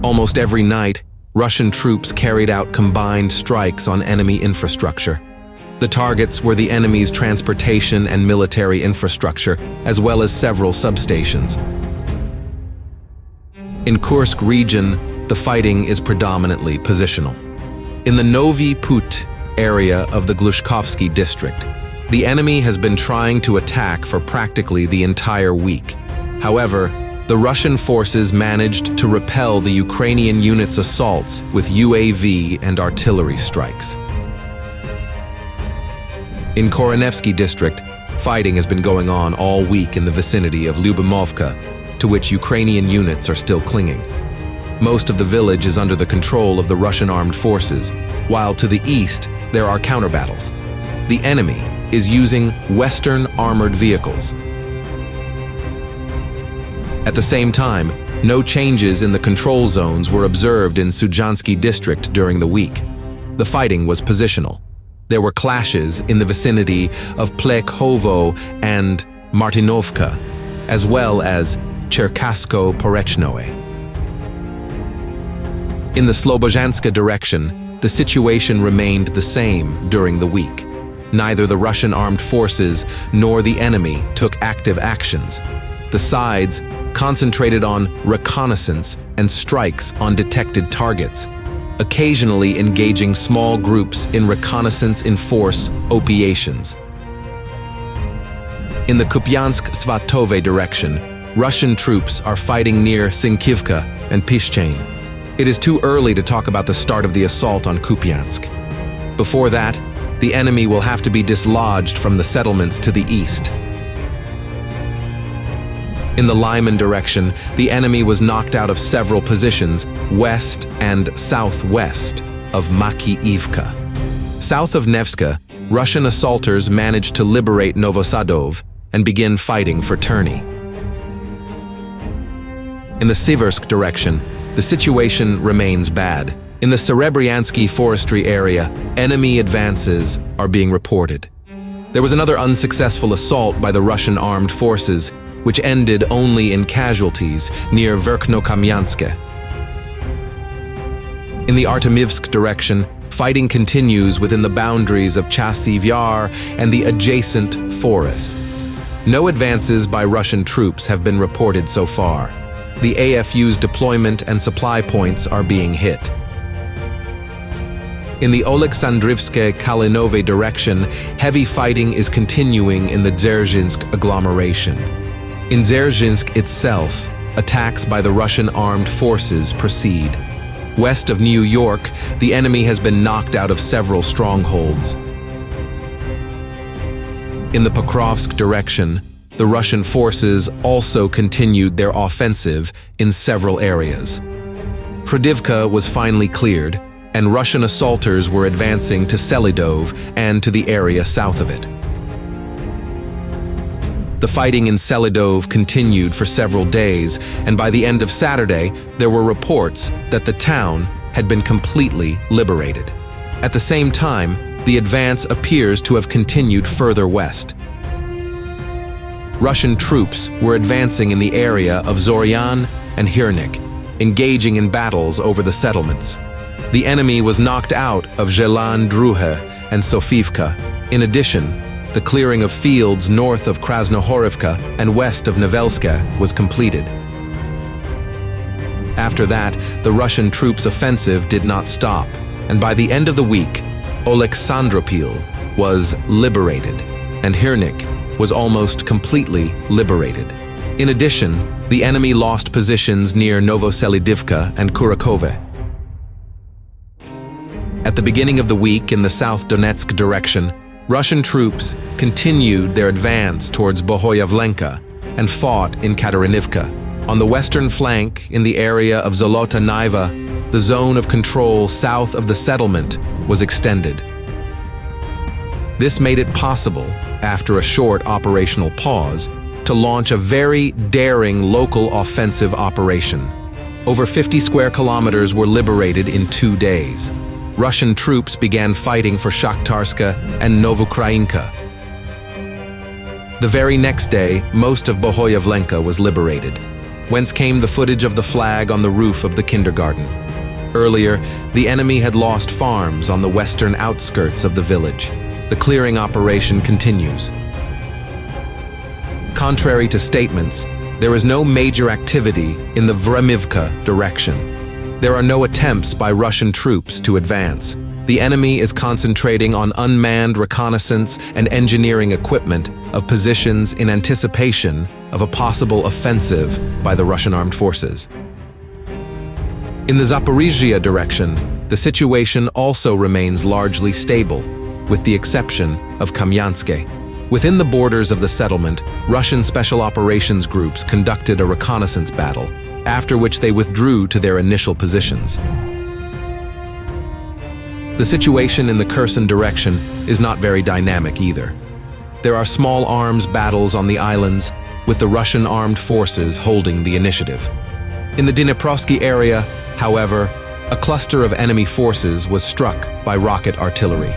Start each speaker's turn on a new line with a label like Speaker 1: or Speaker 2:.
Speaker 1: Almost every night, Russian troops carried out combined strikes on enemy infrastructure. The targets were the enemy's transportation and military infrastructure, as well as several substations. In Kursk region, the fighting is predominantly positional. In the Novi Put area of the Glushkovsky district, the enemy has been trying to attack for practically the entire week. However, the Russian forces managed to repel the Ukrainian units' assaults with UAV and artillery strikes. In Koronevsky district, fighting has been going on all week in the vicinity of Lyubimovka, to which Ukrainian units are still clinging. Most of the village is under the control of the Russian armed forces, while to the east there are counterbattles. The enemy is using Western armored vehicles. At the same time, no changes in the control zones were observed in Sudzhansky district during the week. The fighting was positional. There were clashes in the vicinity of Plekhovo and Martinovka, as well as Cherkasko-Porechnoe. In the Slobozhanska direction, the situation remained the same during the week. Neither the Russian armed forces nor the enemy took active actions. The sides concentrated on reconnaissance and strikes on detected targets, occasionally engaging small groups in reconnaissance-in-force operations. In the Kupiansk-Svatove direction, Russian troops are fighting near Sinkivka and Pishchain. It is too early to talk about the start of the assault on Kupiansk. Before that, the enemy will have to be dislodged from the settlements to the east. In the Lyman direction, the enemy was knocked out of several positions west and southwest of Makiivka. South of Nevska, Russian assaulters managed to liberate Novosadov and begin fighting for Terny. In the Siversk direction, the situation remains bad. In the Serebryansky forestry area, enemy advances are being reported. There was another unsuccessful assault by the Russian armed forces, which ended only in casualties near Verkhnokamianske. In the Artemivsk direction, fighting continues within the boundaries of Chasiv Yar and the adjacent forests. No advances by Russian troops have been reported so far. The AFU's deployment and supply points are being hit. In the Oleksandrivske-Kalinove direction, heavy fighting is continuing in the Dzerzhinsk agglomeration. In Dzerzhinsk itself, attacks by the Russian armed forces proceed. West of New York, the enemy has been knocked out of several strongholds. In the Pokrovsk direction, the Russian forces also continued their offensive in several areas. Prodivka was finally cleared, and Russian assaulters were advancing to Selidov and to the area south of it. The fighting in Selidov continued for several days, and by the end of Saturday, there were reports that the town had been completely liberated. At the same time, the advance appears to have continued further west. Russian troops were advancing in the area of Zoryan and Hirnik, engaging in battles over the settlements. The enemy was knocked out of Zhelan Druhe and Sofivka. In addition, the clearing of fields north of Krasnohorivka and west of Nevelska was completed. After that, the Russian troops' offensive did not stop, and by the end of the week, Oleksandropil was liberated, and Hirnik was almost completely liberated. In addition, the enemy lost positions near Novoselidivka and Kurakove. At the beginning of the week in the South Donetsk direction, Russian troops continued their advance towards Bohoyavlenka and fought in Katarinivka. On the western flank, in the area of Zolota Naiva, the zone of control south of the settlement was extended. This made it possible, after a short operational pause, to launch a very daring local offensive operation. Over 50 square kilometers were liberated in 2 days. Russian troops began fighting for Shakhtarska and Novukrainka. The very next day, most of Bohoyavlenka was liberated. whence came the footage of the flag on the roof of the kindergarten. Earlier, the enemy had lost farms on the western outskirts of the village. The clearing operation continues. Contrary to statements, there is no major activity in the Vremivka direction. There are no attempts by Russian troops to advance. The enemy is concentrating on unmanned reconnaissance and engineering equipment of positions in anticipation of a possible offensive by the Russian armed forces. In the Zaporizhzhia direction, the situation also remains largely stable, with the exception of Kamyanske. Within the borders of the settlement, Russian special operations groups conducted a reconnaissance battle, after which they withdrew to their initial positions. The situation in the Kherson direction is not very dynamic either. There are small arms battles on the islands, with the Russian armed forces holding the initiative. In the Dniprovsky area, however, a cluster of enemy forces was struck by rocket artillery.